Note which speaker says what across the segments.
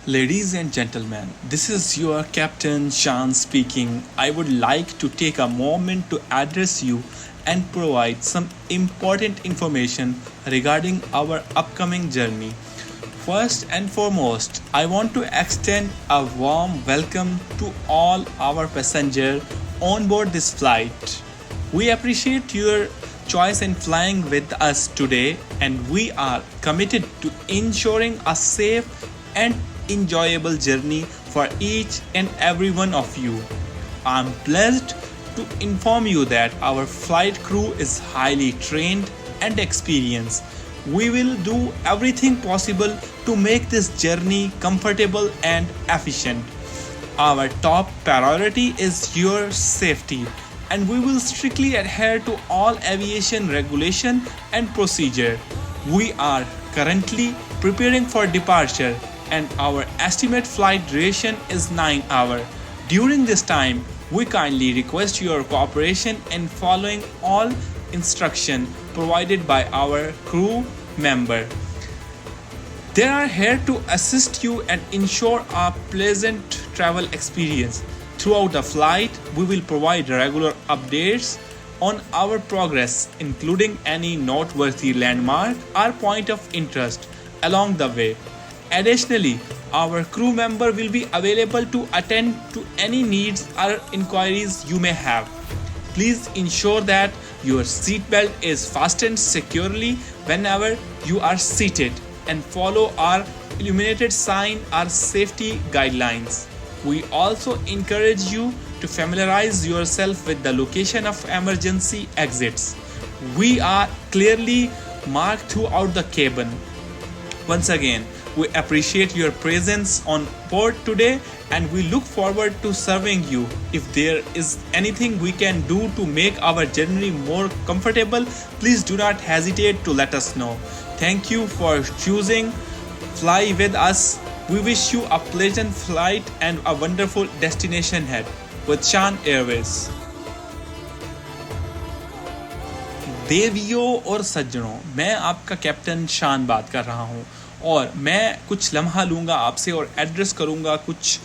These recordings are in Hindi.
Speaker 1: Ladies and gentlemen, this is your Captain Shan speaking. I would like to take a moment to address you and provide some important information regarding our upcoming journey. First and foremost, I want to extend a warm welcome to all our passengers on board this flight. We appreciate your choice in flying with us today, and we are committed to ensuring a safe and enjoyable journey for each and every one of you. I'm blessed to inform you that our flight crew is highly trained and experienced. We will do everything possible to make this journey comfortable and efficient. Our top priority is your safety, and we will strictly adhere to all aviation regulation and procedure. We are currently preparing for departure, and our estimate flight duration is 9 hours. During this time, we kindly request your cooperation in following all instruction provided by our crew member. They are here to assist you and ensure a pleasant travel experience. Throughout the flight, we will provide regular updates on our progress, including any noteworthy landmark or point of interest along the way. Additionally, our crew member will be available to attend to any needs or inquiries you may have. Please ensure that your seatbelt is fastened securely whenever you are seated and follow our illuminated sign or safety guidelines. We also encourage you to familiarize yourself with the location of emergency exits. We are clearly marked throughout the cabin. Once again, we appreciate your presence on board today, and we look forward to serving you. If there is anything we can do to make our journey more comfortable, please do not hesitate to let us know. Thank you for choosing Fly with us. We wish you a pleasant flight and a wonderful destination ahead with Shan Airways. देवियों और सज्जनों, मैं आपका कैप्टन शान बात कर रहा हूं, और मैं कुछ लम्हा लूँगा आपसे और एड्रेस करूँगा कुछ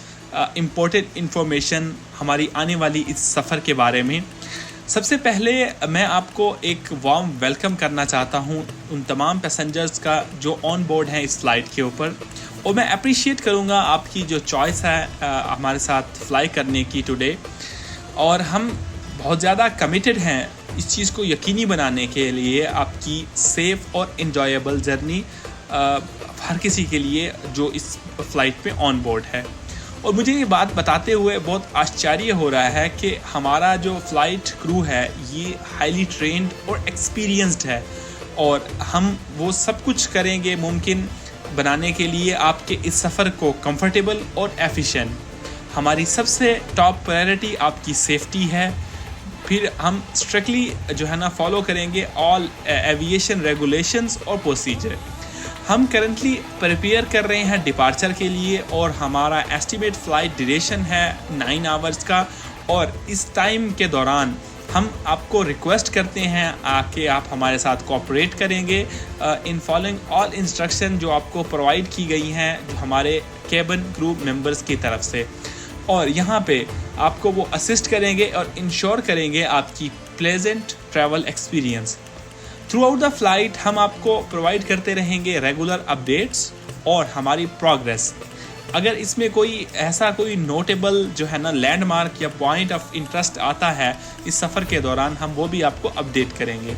Speaker 1: इम्पोर्टेंट इन्फॉर्मेशन हमारी आने वाली इस सफ़र के बारे में। सबसे पहले मैं आपको एक वार्म वेलकम करना चाहता हूं उन तमाम पैसेंजर्स का जो ऑन बोर्ड हैं इस फ़्लाइट के ऊपर, और मैं अप्रिशिएट करूंगा आपकी जो चॉइस है हमारे साथ फ्लाई करने की टुडे। और हम बहुत ज़्यादा कमिटेड हैं इस चीज़ को यकीनी बनाने के लिए आपकी सेफ़ और इन्जॉयबल जर्नी हर किसी के लिए जो इस फ़्लाइट पे ऑन बोर्ड है। और मुझे ये बात बताते हुए बहुत आश्चर्य हो रहा है कि हमारा जो फ़्लाइट क्रू है ये हाईली ट्रेंड और एक्सपीरियंस्ड है, और हम वो सब कुछ करेंगे मुमकिन बनाने के लिए आपके इस सफ़र को कंफर्टेबल और एफिशिएंट। हमारी सबसे टॉप प्रायोरिटी आपकी सेफ्टी है। फिर हम स्ट्रिक्टली जो है ना फॉलो करेंगे ऑल एविएशन रेगुलेशंस और प्रोसीजर। हम करंटली प्रिपेयर कर रहे हैं डिपार्चर के लिए, और हमारा एस्टिमेट फ़्लाइट ड्यूरेशन है 9 आवर्स का। और इस टाइम के दौरान हम आपको रिक्वेस्ट करते हैं कि आप हमारे साथ कोऑपरेट करेंगे इन फॉलोइंग ऑल इंस्ट्रक्शन जो आपको प्रोवाइड की गई हैं जो हमारे केबिन क्रू मेंबर्स की तरफ से, और यहाँ पे आपको वो असिस्ट करेंगे और इंश्योर करेंगे आपकी pleasant travel experience. Through out the flight हम आपको प्रोवाइड करते रहेंगे रेगुलर अपडेट्स और हमारी प्रोग्रेस। अगर इसमें कोई नोटेबल जो है ना लैंडमार्क या पॉइंट ऑफ इंटरेस्ट आता है इस सफ़र के दौरान, हम वो भी आपको अपडेट करेंगे।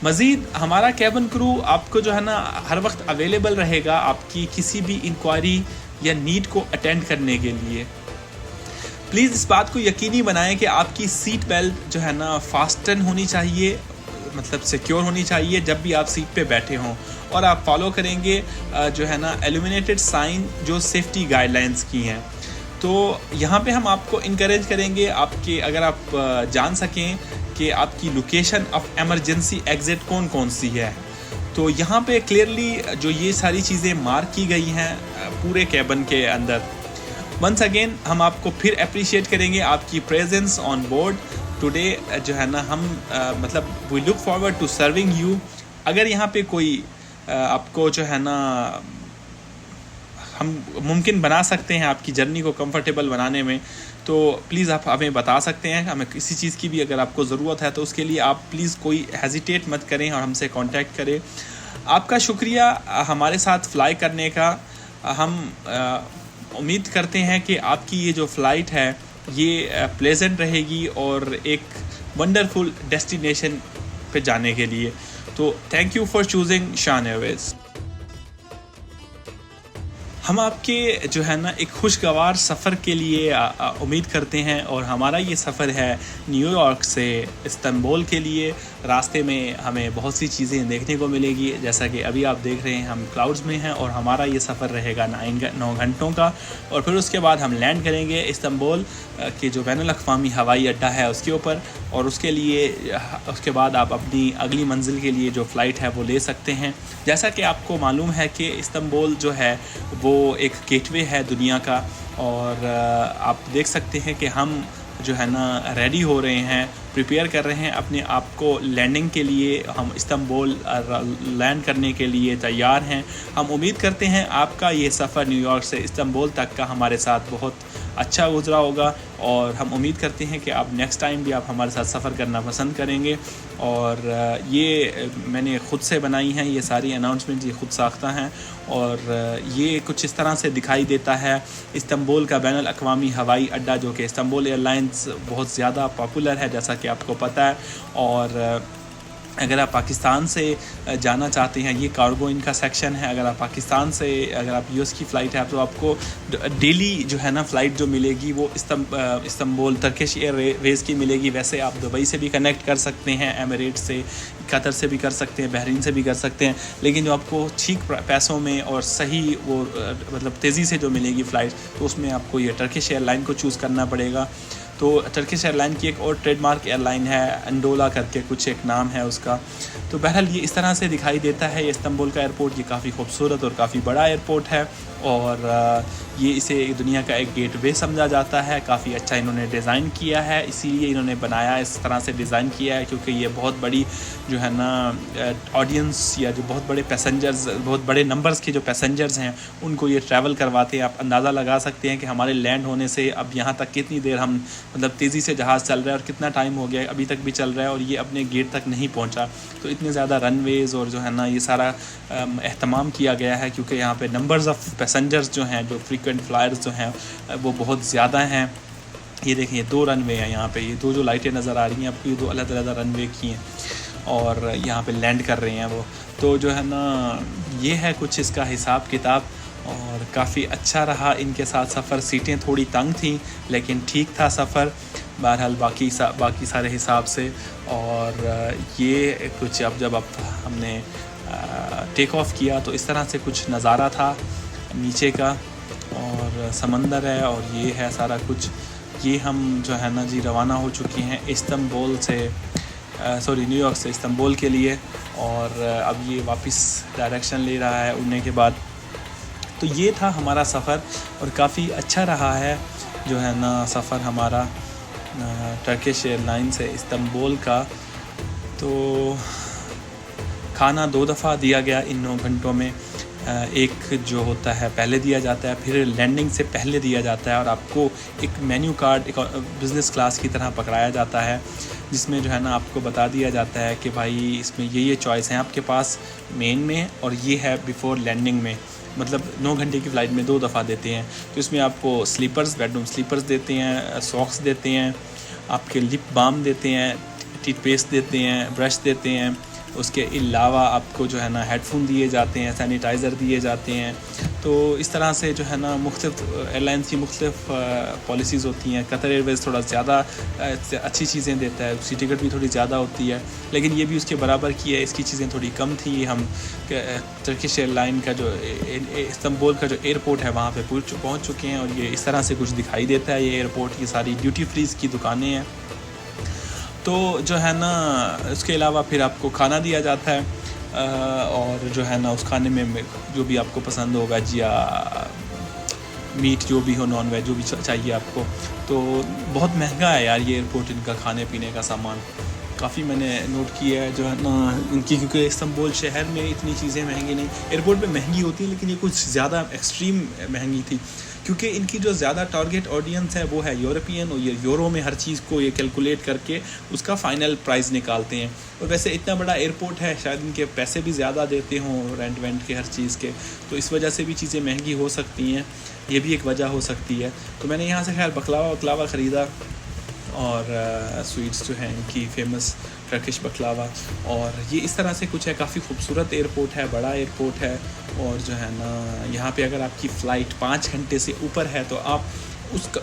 Speaker 1: मज़ीद हमारा कैबिन क्रू आपको जो है ना हर वक्त अवेलेबल रहेगा आपकी किसी भी इंक्वायरी या नीड को अटेंड करने के लिए। प्लीज़ इस बात को यकीनी बनाएं कि आपकी सीट बेल्ट जो है ना फास्टन होनी चाहिए, मतलब सिक्योर होनी चाहिए जब भी आप सीट पे बैठे हों, और आप फॉलो करेंगे जो है ना एल्यूमिनेटेड साइन जो सेफ्टी गाइडलाइंस की हैं। तो यहाँ पे हम आपको इनकरेज करेंगे आपके, अगर आप जान सकें कि आपकी लोकेशन ऑफ एमरजेंसी एग्ज़िट कौन कौन सी है, तो यहाँ पे क्लियरली जो ये सारी चीज़ें मार्क की गई हैं पूरे कैबिन के अंदर। वंस अगेन हम आपको फिर अप्रिशिएट करेंगे आपकी प्रेजेंस ऑन बोर्ड टुडे जो है ना। हम मतलब we look forward to serving you. अगर यहाँ पे कोई आपको जो है ना हम मुमकिन बना सकते हैं आपकी जर्नी को कंफर्टेबल बनाने में, तो प्लीज़ आप हमें बता सकते हैं। हमें किसी चीज़ की भी अगर आपको ज़रूरत है तो उसके लिए आप प्लीज़ कोई हेजिटेट मत करें और हमसे कांटेक्ट करें। आपका शुक्रिया हमारे साथ फ़्लाई करने का। हम उम्मीद करते हैं कि आपकी ये जो फ़्लाइट है ये प्लेजेंट रहेगी और एक वंडरफुल डेस्टिनेशन पे जाने के लिए। तो थैंक यू फॉर चूजिंग शान एयरवेज़। हम आपके जो है ना एक खुशगवार सफ़र के लिए उम्मीद करते हैं, और हमारा ये सफ़र है न्यूयॉर्क से इस्तांबुल के लिए। रास्ते में हमें बहुत सी चीज़ें देखने को मिलेगी, जैसा कि अभी आप देख रहे हैं हम क्लाउड्स में हैं, और हमारा ये सफ़र रहेगा 9 घंटों का। और फिर उसके बाद हम लैंड करेंगे इस्तांबुल के जो बैनुल-अक़वामी हवाई अड्डा है उसके ऊपर, और उसके बाद आप अपनी अगली मंजिल के लिए जो फ़्लाइट है वो ले सकते हैं। जैसा कि आपको मालूम है कि इस्तांबुल जो है वो एक गेटवे है दुनिया का, और आप देख सकते हैं कि हम जो है ना रेडी हो रहे हैं, प्रिपेयर कर रहे हैं अपने आप को लैंडिंग के लिए। हम इस्तांबुल लैंड करने के लिए तैयार हैं। हम उम्मीद करते हैं आपका ये सफ़र न्यूयॉर्क से इस्तांबुल तक का हमारे साथ बहुत अच्छा गुजरा होगा, और हम उम्मीद करते हैं कि आप नेक्स्ट टाइम भी आप हमारे साथ सफ़र करना पसंद करेंगे। और ये मैंने ख़ुद से बनाई हैं, ये सारी अनाउंसमेंट ये ख़ुद साख्ता हैं, और ये कुछ इस तरह से दिखाई देता है इस्तांबुल का बैनुल-अक़वामी हवाई अड्डा, जो कि इस्तांबुल एयरलाइंस बहुत ज़्यादा पॉपुलर है जैसा कि आपको पता है। और अगर आप पाकिस्तान से जाना चाहते हैं, ये कार्गो इनका सेक्शन है। अगर आप यूएस की फ़्लाइट है तो आपको डेली जो है ना फ़्लाइट जो मिलेगी वो इस्तांबुल टर्किश एयरवेज़ की मिलेगी। वैसे आप दुबई से भी कनेक्ट कर सकते हैं, एमिरेट्स से, कतर से भी कर सकते हैं, बहरीन से भी कर सकते हैं, लेकिन जो आपको ठीक पैसों में और सही वो मतलब तेज़ी से जो मिलेगी फ़्लाइट, तो उसमें आपको ये टर्किश एयरलाइन को चूज़ करना पड़ेगा। तो टर्किश एयरलाइन की एक और ट्रेडमार्क एयरलाइन है, अंडोला करके कुछ एक नाम है उसका। तो बहरहाल ये इस तरह से दिखाई देता है ये इस्तांबुल का एयरपोर्ट। ये काफ़ी खूबसूरत और काफ़ी बड़ा एयरपोर्ट है, और ये इसे दुनिया का एक गेटवे समझा जाता है। काफ़ी अच्छा इन्होंने डिज़ाइन किया है, इसीलिए इन्होंने बनाया इस तरह से डिज़ाइन किया है, क्योंकि ये बहुत बड़ी जो है ना ऑडियंस या जो बहुत बड़े पैसेंजर्स, बहुत बड़े नंबर्स के जो पैसेंजर्स हैं उनको ये ट्रैवल करवाते हैं। आप अंदाज़ा लगा सकते हैं कि हमारे लैंड होने से अब यहाँ तक कितनी देर हम मतलब तेज़ी से जहाज़ चल रहा है, और कितना टाइम हो गया अभी तक भी चल रहा है, और ये अपने गेट तक नहीं पहुँचा। तो इतने ज़्यादा रनवेज़ और जो है ना ये सारा एहतमाम किया गया है, क्योंकि यहाँ पे नंबर्स ऑफ़ पैसेंजर्स जो हैं, जो फ्रीक्वेंट फ्लायर्स जो हैं वो बहुत ज़्यादा हैं। ये देखें, ये 2 रनवे हैं यहाँ पे, ये 2 जो लाइटें नज़र आ रही हैं आपको, ये 2 अलग-अलग रनवे की हैं, और यहाँ पे लैंड कर रहे हैं वो। तो जो है ना ये है कुछ इसका हिसाब किताब, और काफ़ी अच्छा रहा इनके साथ सफ़र। सीटें थोड़ी तंग थी लेकिन ठीक था सफ़र बहरहाल बाकी सारे हिसाब से। और ये कुछ जब हमने टेक ऑफ़ किया तो इस तरह से कुछ नज़ारा था नीचे का, और समंदर है, और ये है सारा कुछ। ये हम जो है ना जी रवाना हो चुके हैं इस्तांबुल से न्यूयॉर्क से इस्तांबुल के लिए, और अब ये वापस डायरेक्शन ले रहा है उड़ने के बाद। तो ये था हमारा सफ़र, और काफ़ी अच्छा रहा है जो है ना सफ़र हमारा टर्किश एयरलाइन से इस्तांबुल का। तो खाना 2 दफ़ा दिया गया इन 9 घंटों में। एक जो होता है पहले दिया जाता है, फिर लैंडिंग से पहले दिया जाता है, और आपको एक मेन्यू कार्ड एक बिज़नेस क्लास की तरह पकड़ाया जाता है, जिसमें जो है ना आपको बता दिया जाता है कि भाई इसमें ये चॉइस हैं आपके पास मेन में, और ये है बिफ़ोर लैंडिंग में। मतलब 9 घंटे की फ़्लाइट में 2 दफ़ा देते हैं। तो इसमें आपको बेडरूम स्लीपर्स देते हैं, सॉक्स देते हैं, आपके लिप बाम देते हैं, टूथपेस्ट देते हैं, ब्रश देते हैं। उसके अलावा आपको जो है ना हेडफोन दिए जाते हैं, सैनिटाइज़र दिए जाते हैं। तो इस तरह से जो है ना मुख्तलिफ एयरलाइंस की मुख्तलिफ पॉलिसीज़ होती हैं। कतर एयरवेज़ थोड़ा ज़्यादा अच्छी चीज़ें देता है, उसकी टिकट भी थोड़ी ज़्यादा होती है, लेकिन ये भी उसके बराबर की है, इसकी चीज़ें थोड़ी कम थी। हम टर्किश एयरलाइन का जो इस्तांबुल का जो एयरपोर्ट है वहाँ पे पहुँच चुके हैं, और ये इस तरह से कुछ दिखाई देता है ये एयरपोर्ट। ये सारी ड्यूटी फ्रीज़ की दुकानें हैं। तो जो है ना उसके अलावा फिर आपको खाना दिया जाता है, और जो है ना उस खाने में जो भी आपको पसंद हो, वेज या मीट जो भी हो, नॉन वेज जो भी चाहिए आपको। तो बहुत महंगा है यार ये एयरपोर्ट, इनका खाने पीने का सामान। काफ़ी मैंने नोट किया है जो है ना इनकी, क्योंकि इस्तांबुल शहर में इतनी चीज़ें महंगी नहीं, एयरपोर्ट पे महंगी होती हैं लेकिन ये कुछ ज़्यादा एक्सट्रीम महंगी थी, क्योंकि इनकी जो ज़्यादा टारगेट ऑडियंस है वो है यूरोपियन, और ये यूरो में हर चीज़ को ये कैलकुलेट करके उसका फ़ाइनल प्राइस निकालते हैं। और वैसे इतना बड़ा एयरपोर्ट है, शायद इनके पैसे भी ज़्यादा देते हों रेंट वेंट के हर चीज़ के, तो इस वजह से भी चीज़ें महंगी हो सकती हैं, ये भी एक वजह हो सकती है। तो मैंने यहाँ से खैर बकलावा ख़रीदा, और स्वीट्स जो हैं इनकी फ़ेमस टर्किश बकलावा, और ये इस तरह से कुछ है। काफ़ी खूबसूरत एयरपोर्ट है, बड़ा एयरपोर्ट है, और जो है ना यहाँ पे अगर आपकी फ़्लाइट 5 घंटे से ऊपर है तो आप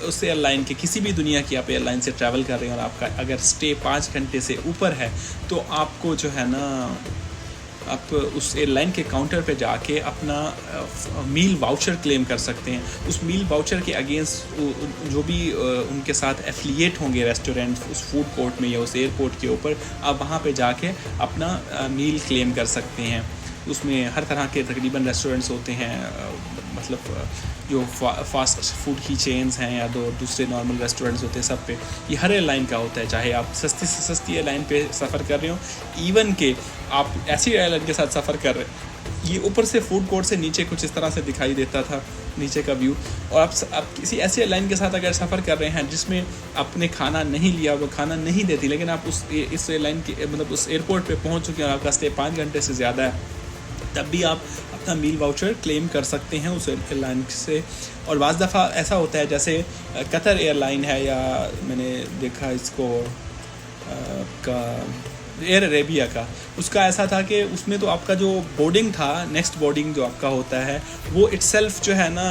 Speaker 1: उस एयरलाइन के, किसी भी दुनिया की आप एयरलाइन से ट्रैवल कर रहे हैं और आपका अगर स्टे 5 घंटे से ऊपर है तो आपको जो है ना आप उस एयरलाइन के काउंटर पे जाके अपना मील वाउचर क्लेम कर सकते हैं। उस मील वाउचर के अगेंस्ट जो भी उनके साथ एफिलिएट होंगे रेस्टोरेंट उस फूड कोर्ट में या उस एयरपोर्ट के ऊपर, आप वहाँ पे जाके अपना मील क्लेम कर सकते हैं। उसमें हर तरह के तकरीबन रेस्टोरेंट्स होते हैं, मतलब जो फास्ट फूड की चेन्स हैं या दूसरे नॉर्मल रेस्टोरेंट्स होते हैं, सब पे ये हर एयरलाइन का होता है। चाहे आप सस्ती से सस्ती एयरलाइन पे सफ़र कर रहे हो, इवन के आप ऐसी एयरलाइन के साथ सफ़र कर रहे हैं, ये ऊपर से फूड कोर्ट से नीचे कुछ इस तरह से दिखाई देता था नीचे का व्यू। और आप किसी ऐसी एयरलाइन के साथ अगर सफ़र कर रहे हैं जिसमें आपने खाना नहीं लिया, वो खाना नहीं देती, लेकिन आप इस एयरलाइन के मतलब उस एयरपोर्ट पे पहुंच चुके हैं और आपका स्टे 5 घंटे से ज़्यादा है, तब भी आप अपना मील वाउचर क्लेम कर सकते हैं उस एयरलाइन से। और बाज़ दफ़ा ऐसा होता है, जैसे कतर एयरलाइन है, या मैंने देखा इसको का एयर अरेबिया का, उसका ऐसा था कि उसमें तो आपका जो बोर्डिंग था, नेक्स्ट बोर्डिंग जो आपका होता है, वो इट्सेल्फ जो है ना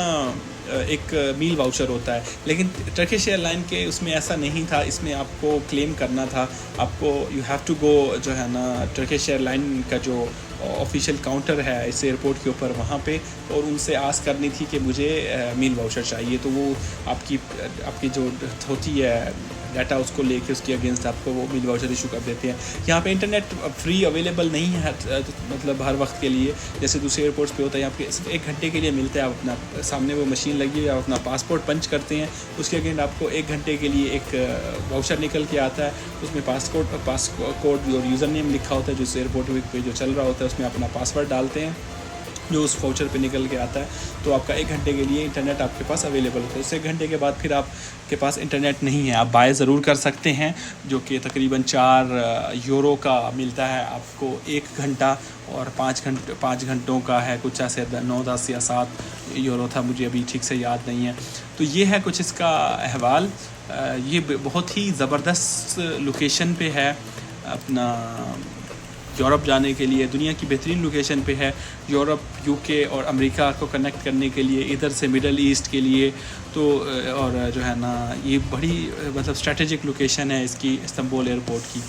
Speaker 1: एक मील वाउचर होता है। लेकिन टर्किश एयरलाइन के उसमें ऐसा नहीं था, इसमें आपको क्लेम करना था, आपको यू हैव टू गो जो है ना टर्किश एयरलाइन का जो ऑफिशियल काउंटर है इस एयरपोर्ट के ऊपर, वहाँ पे, और उनसे आस करनी थी कि मुझे मील वाउचर चाहिए। तो वो आपकी जो होती है डाटा, उसको लेके उसके अगेंस्ट आपको वो मील वाउचर इशू कर देते हैं। यहाँ पे इंटरनेट फ्री अवेलेबल नहीं है, मतलब हर वक्त के लिए, जैसे दूसरे एयरपोर्ट्स पे होता है। यहाँ पे सिर्फ 1 घंटे के लिए मिलता है। आप अपना सामने वो मशीन लगी है, आप अपना पासपोर्ट पंच करते हैं, उसके अगेंस्ट आपको 1 घंटे के लिए एक वाउचर निकल के आता है। उसमें पासकोड और यूज़र नेम लिखा होता है, जो एयरपोर्ट पे जो चल रहा होता है, उसमें अपना पासवर्ड डालते हैं जो उस वाउचर पे निकल के आता है। तो आपका 1 घंटे के लिए इंटरनेट आपके पास अवेलेबल होता है। उस 1 घंटे के बाद फिर आपके पास इंटरनेट नहीं है। आप बाय ज़रूर कर सकते हैं, जो कि तकरीबन 4 यूरो का मिलता है आपको 1 घंटा, और 5 घंटों का है कुछ ऐसे 9, 10 या 7 यूरो था, मुझे अभी ठीक से याद नहीं है। तो ये है कुछ इसका अहवाल। ये बहुत ही ज़बरदस्त लोकेशन पे है, अपना यूरोप जाने के लिए दुनिया की बेहतरीन लोकेशन पे है। यूरोप, यूके और अमेरिका को कनेक्ट करने के लिए, इधर से मिडल ईस्ट के लिए, तो और जो है ना ये बड़ी मतलब स्ट्रेटेजिक लोकेशन है इसकी, इस्तांबुल एयरपोर्ट की।